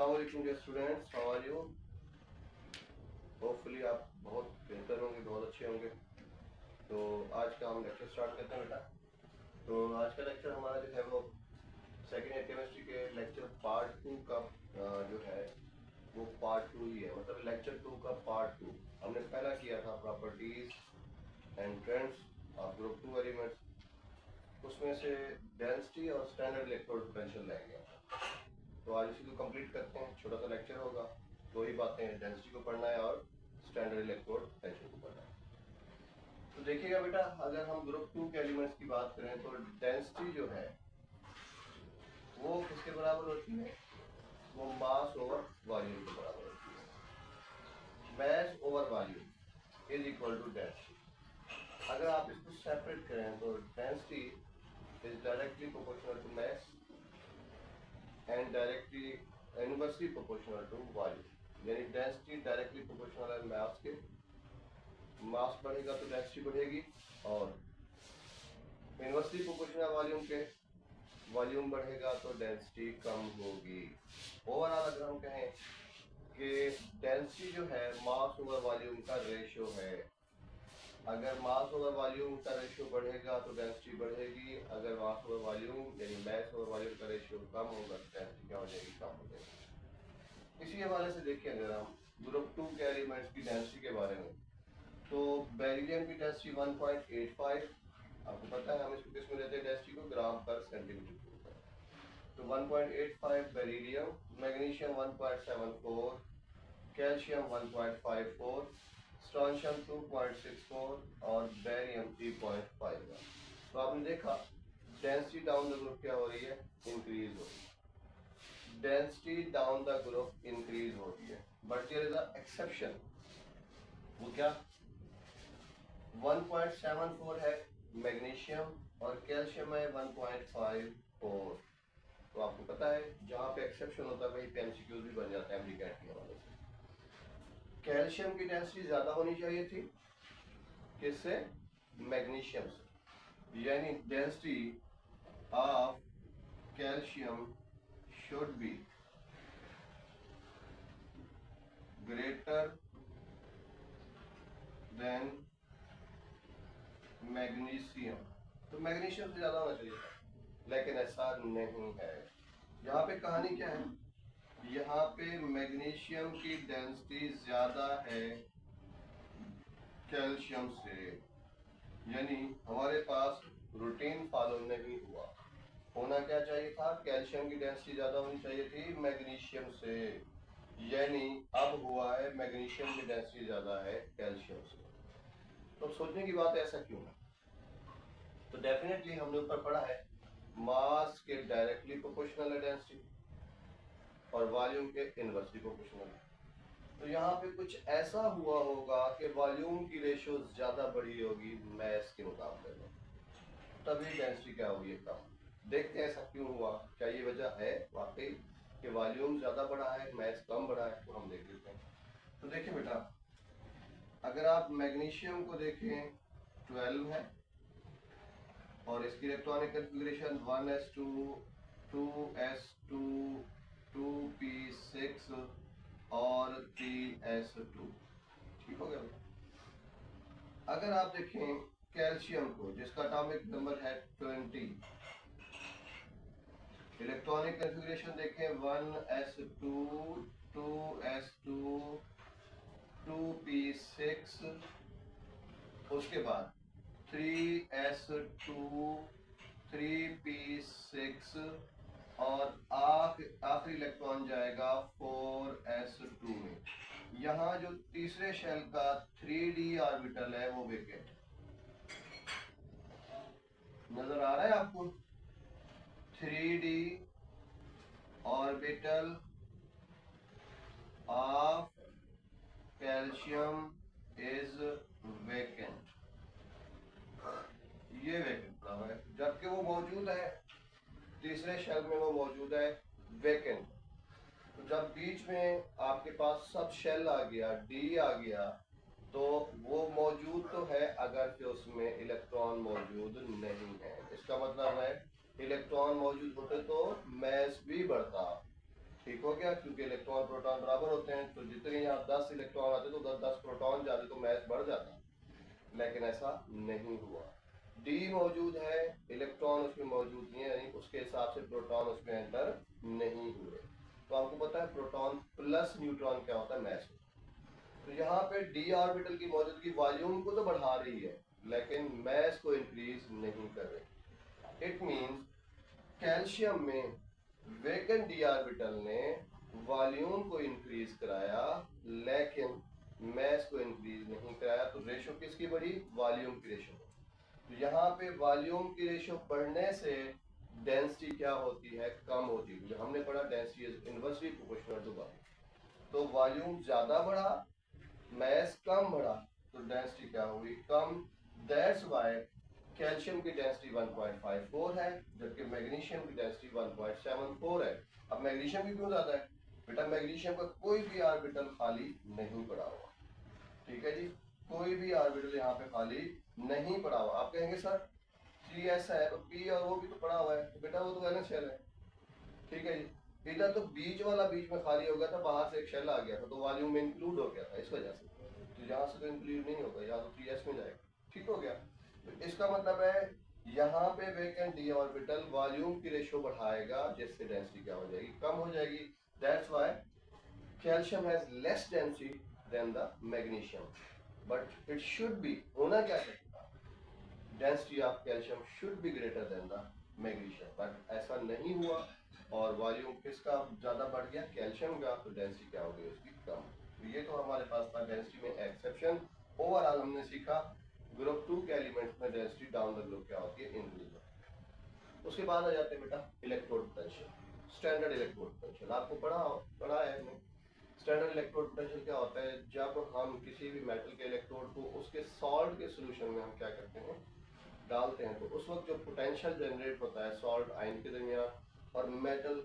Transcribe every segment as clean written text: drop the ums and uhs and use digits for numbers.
अस्सलाम वालेकुम dear students, how are you? Hopefully आप बहुत बेहतर होंगे, बहुत अच्छे होंगे। तो आज का हम लेक्चर स्टार्ट करते हैं बेटा। तो आज का लेक्चर हमारा जो है वो सेकेंड ईयर केमिस्ट्री के लेक्चर पार्ट 2 का जो है वो पार्ट 2 ही है, मतलब लेक्चर 2 का पार्ट 2। हमने पहला किया था properties and trends of group 2 elements, उसमें से डेंसिटी और स्टैंडर्ड इलेक्ट्रोड पोटेंशियल रह गया। तो आज इसी को कंप्लीट करते हैं, छोटा सा लेक्चर होगा। दो ही बातें हैं, डेंसिटी को पढ़ना है और स्टैंडर्ड इलेक्ट्रोड पोटेंशियल को पढ़ना है। तो देखिएगा बेटा, अगर हम ग्रुप 2 के एलिमेंट्स की बात करें तो डेंसिटी जो है वो किसके बराबर होती है? वो मास ओवर वॉल्यूम के बराबर होती है। Mass over volume is equal to density. अगर आप इसको सेपरेट करें तो density is directly proportional to mass and directly inversely proportional to volume. यानी डेंसिटी डायरेक्टली प्रोपोर्शनल है मास के, मास बढ़ेगा तो डेंसिटी बढ़ेगी, और इनवर्सली प्रोपोर्शनल वॉल्यूम के, वॉल्यूम बढ़ेगा तो डेंसिटी कम होगी। ओवरऑल अगर हम कहें कि डेंसिटी जो है मास ओवर वॉल्यूम का रेशियो है, अगर मास ओवर वॉल्यूम का रेशियो बढ़ेगा तो डेंसिटी बढ़ेगी, अगर मास ओवर वॉल्यूम यानी मास ओवर वॉल्यूम का रेशियो कम होगा तो डेंसिटी क्या हो जाएगी? कम हो जाएगी। इसी हवाले से देखिए, अगर हम ग्रुप 2 के एलिमेंट्स की डेंसिटी के बारे में, तो बेरिलियम की डेंसिटी 1.85, आपको पता है हम इसको किस में लेते हैं डेंसिटी को? ग्राम पर सेंटीमीटर क्यूब पर। तो 1.85 बेरिलियम, मैग्नीशियम 1.74, कैल्शियम 1.54, स्ट्रॉन्शियम 2.64 और बेरियम 3.51। तो आपने देखा डेंसिटी डाउन द ग्रुप क्या हो रही है? इंक्रीज हो रही है। Density down the group increase हो रही है, but there is a exception. वो क्या? 1.74 है मैग्नीशियम और कैल्शियम है 1.54। तो आपको पता है जहां पे एक्सेप्शन होता है वहीं पे एमसीक्यूज भी बन जाता है एमडीकैट के हवाले से। कैल्शियम की डेंसिटी ज्यादा होनी चाहिए थी, किससे? मैग्नीशियम से। यानी density of calcium should be greater than magnesium. तो मैग्नीशियम से ज्यादा होना चाहिए था, लेकिन ऐसा नहीं है। यहाँ पे कहानी क्या है? यहाँ पे मैग्नीशियम की डेंसिटी ज्यादा है कैल्शियम से, यानी हमारे पास रूटीन फॉलो नहीं हुआ। होना क्या चाहिए था? कैल्शियम की डेंसिटी ज्यादा होनी चाहिए थी मैग्नीशियम से, यानी अब हुआ है मैग्नीशियम की डेंसिटी ज्यादा है कैल्शियम से। तो सोचने की बात है, ऐसा क्यों है? तो डेफिनेटली हमने ऊपर पढ़ा है मास के डायरेक्टली प्रोपोर्शनल है डेंसिटी और वॉल्यूम के इनवर्सली प्रोपोर्शनल है। तो यहाँ पे कुछ ऐसा हुआ होगा कि वॉल्यूम की रेशियो ज्यादा बढ़ी होगी मास के मुकाबले में, तभी डेंसिटी क्या हुई है? कम। देखते हैं ऐसा क्यों हुआ, क्या ये वजह है वाकई कि वॉल्यूम ज्यादा बढ़ा है मास कम बढ़ा है? तो हम देख लेते हैं। तो देखिए बेटा, अगर आप मैग्नीशियम को देखें 12 है और इसकी electronic configuration 1s2 2s2 2p6 और 3s2। ठीक हो गया। अगर आप देखें कैल्शियम को जिसका एटॉमिक नंबर है 20, इलेक्ट्रॉनिक कन्फिग्रेशन देखें 1s2 2s2 2p6, उसके बाद 3s2 3p6 और आखिरी इलेक्ट्रॉन जाएगा 4s2 में। यहाँ जो तीसरे शेल का 3d ऑर्बिटल है वो वेकेंट नजर आ रहा है आपको? 3d orbital of calcium is vacant. ये वेकेंट पड़ा हुआ है, जबकि वो मौजूद है तीसरे शेल में, वो मौजूद है वेकेंट। तो जब बीच में आपके पास सब शेल आ गया, डी आ गया, तो वो मौजूद तो है अगर कि उसमें इलेक्ट्रॉन मौजूद नहीं है। इसका मतलब है इलेक्ट्रॉन मौजूद होते तो मास भी बढ़ता, ठीक हो गया, क्योंकि इलेक्ट्रॉन प्रोटॉन बराबर होते हैं, तो जितने यहाँ 10 इलेक्ट्रॉन आते तो उधर 10 प्रोटॉन जाते तो मैच बढ़ जाता, लेकिन ऐसा नहीं हुआ। डी मौजूद है, इलेक्ट्रॉन उसमें मौजूद नहीं है, यानी उसके हिसाब से प्रोटॉन उसमें एंटर नहीं हुए। तो आपको पता है प्रोटॉन प्लस न्यूट्रॉन क्या होता है, मैच। तो यहाँ पे डी ऑर्बिटल की मौजूदगी वॉल्यूम को तो बढ़ा रही है, लेकिन मैस को इंक्रीज नहीं कर रही। इट मींस कैल्शियम में वेकेंट डी ऑर्बिटल ने वॉल्यूम को इंक्रीज कराया, लेकिन मैस को इंक्रीज नहीं कराया। तो रेशो किसकी बढ़ी, वॉल्यूम की रेशो। तो यहाँ पे वॉल्यूम की रेशो बढ़ने से डेंसिटी क्या होती है, कम होती है। हमने पढ़ा density is inversely proportional to volume. तो वॉल्यूम ज्यादा बढ़ा, मैस कम बढ़ा, तो डेंसिटी क्या हुई, कम। दैट्स व्हाई कैल्शियम की डेंसिटी 1.54 है, जबकि मैग्नीशियम की डेंसिटी 1.74 है। अब मैग्नीशियम की क्यों ज्यादा है, बेटा मैग्नीशियम का कोई भी ऑर्बिटल खाली नहीं पड़ा हुआ, ठीक है जी, कोई भी ऑर्बिटल यहाँ पे खाली नहीं पड़ा हुआ। आप कहेंगे सर 3s है तो p और वो भी तो पड़ा हुआ है, तो बेटा वो तो वैलेंस शेल है, ठीक है जी। इधर तो बीच वाला बीच में खाली हो गया था, बाहर से एक शेल आ गया था, तो वॉल्यूम में इंक्लूड हो गया था इस वजह से। तो यहाँ से तो इंक्लूड नहीं होगा, यहाँ तो 3s में जाएगा, ठीक हो गया। तो इसका मतलब है यहाँ पे वेकेंट डी ऑर्बिटल वॉल्यूम की रेशो बढ़ाएगा, जिससे डेंसिटी क्या हो जाएगी, कम हो जाएगी। That's why calcium has less density than the magnesium, but it should be, होना क्या चाहिए, density of calcium should be greater than the magnesium, but ऐसा नहीं हुआ और वॉल्यूम किसका ज्यादा बढ़ गया, कैल्शियम का, तो डेंसिटी क्या हो गई उसकी, कम। तो ये तो हमारे पास था डेंसिटी में एक्सेप्शन। ओवरऑल हमने सीखा ग्रुप 2 के एलिमेंट्स में डेंसिटी डाउन द ग्रुप क्या होती है, इंक्रीज। उसके बाद आ जाते हैं बेटा electrode potential, standard electrode potential. आपको पढ़ा है हमने। स्टैंडर्ड इलेक्ट्रोड पोटेंशियल क्या होता है, जब हम किसी भी मेटल के इलेक्ट्रोड को उसके सॉल्ट के सोल्यूशन में हम क्या करते हैं, डालते हैं, तो उस वक्त जो पोटेंशियल जनरेट होता है सॉल्ट आयन के दरमियान और मेटल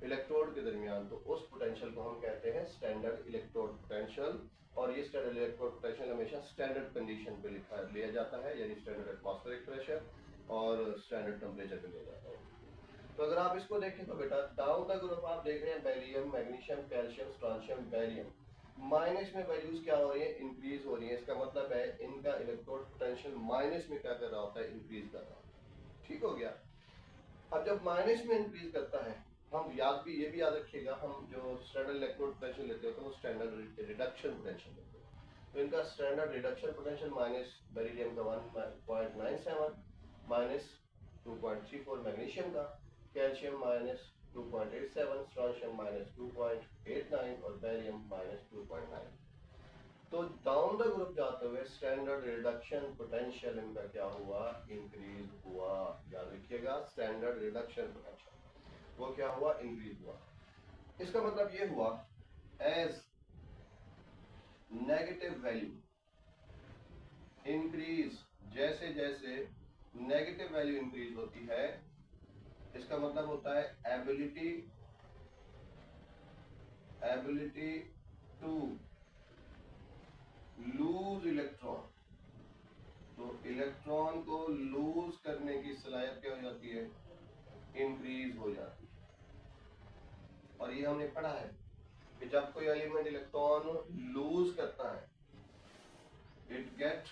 इलेक्ट्रोड के दरमियान, तो उस पोटेंशियल को हम कहते हैं स्टैंडर्ड इलेक्ट्रोड पोटेंशियल। और ये स्टैंडर्ड इलेक्ट्रोड पोटेंशियल हमेशा स्टैंडर्ड कंडीशन पे लिया जाता है, यानी स्टैंडर्ड एटमॉस्फेरिक प्रेशर और स्टैंडर्ड टेम्परेचर पे लिया जाता है। तो अगर आप इसको देखें तो बेटा डाउन द ग्रुप आप देख रहे हैं barium, magnesium, calcium, strontium, barium, minus में वैल्यूज क्या हो रही है, इंक्रीज हो रही है। इसका मतलब है इनका इलेक्ट्रोड पोटेंशियल माइनस में क्या कर रहा होता है, इंक्रीज कर रहा होता है, ठीक हो गया। अब जब माइनस में इंक्रीज करता है, हम ये भी याद रखिएगा, हम जो स्टैंडर्ड इलेक्ट्रोड पोटेंशियल लेते होते हैं वो स्टैंडर्ड रिडक्शन पोटेंशियल लेते हैं। तो इनका standard reduction potential minus beryllium का 1.97, माइनस 2.34 मैग्नीशियम का, कैल्शियम माइनस 2.87, स्ट्रोंशियम माइनस 2.89 और बेरियम माइनस 2.9। तो डाउन द ग्रुप जाते हुए स्टैंडर्ड रिडक्शन पोटेंशियल इनका क्या हुआ, इंक्रीज हुआ। याद रखिएगा स्टैंडर्ड रिडक्शन पोटेंशियल वो क्या हुआ, इंक्रीज हुआ। इसका मतलब ये हुआ एज नेगेटिव वैल्यू इंक्रीज, जैसे जैसे नेगेटिव वैल्यू इंक्रीज होती है, इसका मतलब होता है एबिलिटी टू लूज इलेक्ट्रॉन। तो इलेक्ट्रॉन को लूज करने की सलाहियत क्या हो जाती है, इंक्रीज हो जाती है। और ये हमने पढ़ा है कि जब कोई एलिमेंट इलेक्ट्रॉन लूज करता है, इट गेट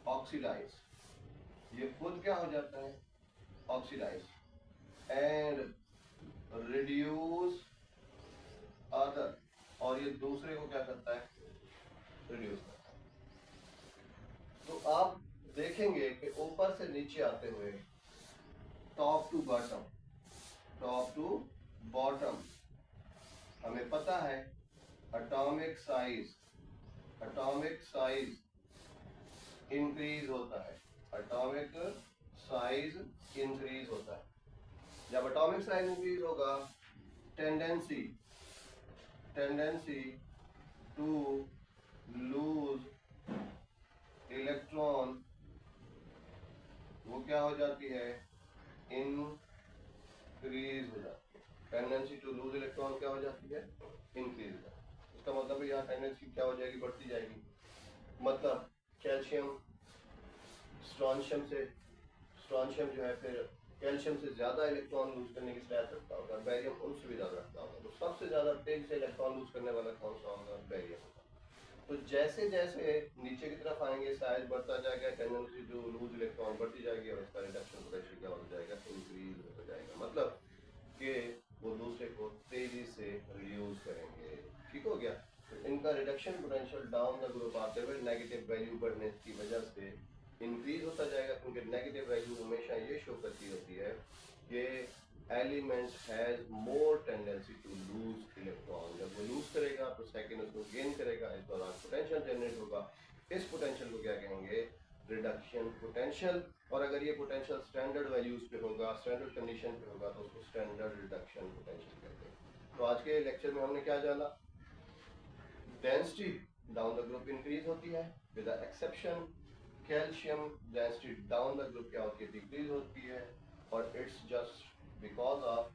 ऑक्सीडाइज, ये खुद क्या हो जाता है, ऑक्सीडाइज, एंड रिड्यूस अदर, और ये दूसरे को क्या करता है, रिड्यूस करता है। तो आप देखेंगे कि ऊपर से नीचे आते हुए top to bottom, top to bottom, हमें पता है एटॉमिक साइज इंक्रीज होता है, एटॉमिक साइज इंक्रीज होता है। जब एटॉमिक साइज इंक्रीज होगा, टेंडेंसी टू लूज इलेक्ट्रॉन वो क्या हो जाती है, इंक्रीज हो जाती है। टेंडेंसी टू लूज इलेक्ट्रॉन क्या हो जाती है, इंक्रीज हो जाती है। इसका मतलब है यहाँ टेंडेंसी क्या हो जाएगी, बढ़ती जाएगी। मतलब कैल्शियम स्ट्रोंशियम जो है फिर कैल्शियम से ज़्यादा इलेक्ट्रॉन लूज करने की स्ट्रेंथ रखता होगा, बैरियम उनसे भी ज़्यादा रखता होगा। तो सबसे ज़्यादा तेज से इलेक्ट्रॉन लूज करने वाला कौन सा होगा? बैरियम होगा। तो जैसे जैसे नीचे की तरफ आएंगे साइज बढ़ता जाएगा, टेंडेंसी जो लूज इलेक्ट्रॉन बढ़ती जाएगी और इसका रिडक्शन पोटेंशियल क्या हो जाएगा? इंक्रीज होता जाएगा। मतलब कि वो दूसरे को तेजी से रिड्यूस करेंगे। ठीक हो गया? तो इनका reduction potential down the group आते हुए नेगेटिव वैल्यू बढ़ने की वजह से इंक्रीज होता जाएगा, क्योंकि नेगेटिव वैल्यू हमेशा ये शो करती होती है कि element has more tendency to lose electron. जब वो लूज करेगा तो सेकेंड उसको गेन करेगा, इस दौरान पोटेंशियल जनरेट होगा। इस पोटेंशियल को क्या कहेंगे? Reduction potential. और अगर ये पोटेंशियल स्टैंडर्ड वैल्यूज पे होगा, स्टैंडर्ड कंडीशन पे होगा, तो उसको स्टैंडर्ड रिडक्शन पोटेंशियल कहते हैं। तो आज के लेक्चर में हमने क्या जाना? Density down the group increase होती है with the exception calcium density down the group क्या होती है? डिक्रीज होती है, और it's just because of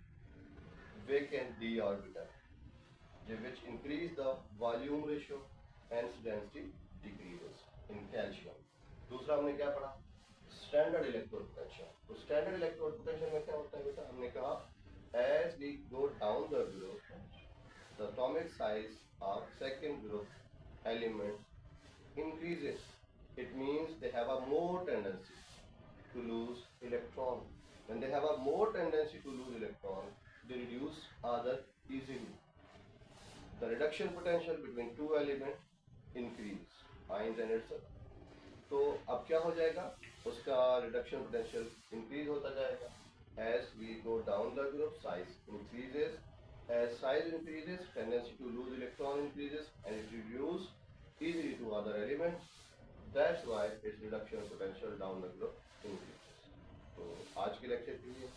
vacant d orbital which increase the volume ratio, hence density decreases in calcium. दूसरा हमने क्या पढ़ा? Standard electrode potential. तो स्टैंडर्ड इलेक्ट्रोड पोटेंशियल में क्या होता है बेटा? हमने कहा as we go down the group the atomic size of second group elements increases. It means they have a more tendency to lose electron. When they have a more tendency to lose electron, they reduce other easily. The reduction potential between two elements increase ions and itself. तो अब क्या हो जाएगा? उसका reduction potential increase होता जाएगा। As we go down the group, size increases. As size increases, tendency to lose electron increases, and it reduces easily to other elements. That's why its reduction potential down the group increases. तो आज के lecture के लिए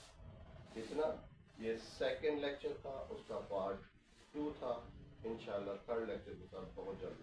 इतना। ये second lecture था, उसका part 2 था। इंशाल्लाह थर्ड लेक्चर के साथ बहुत जल्द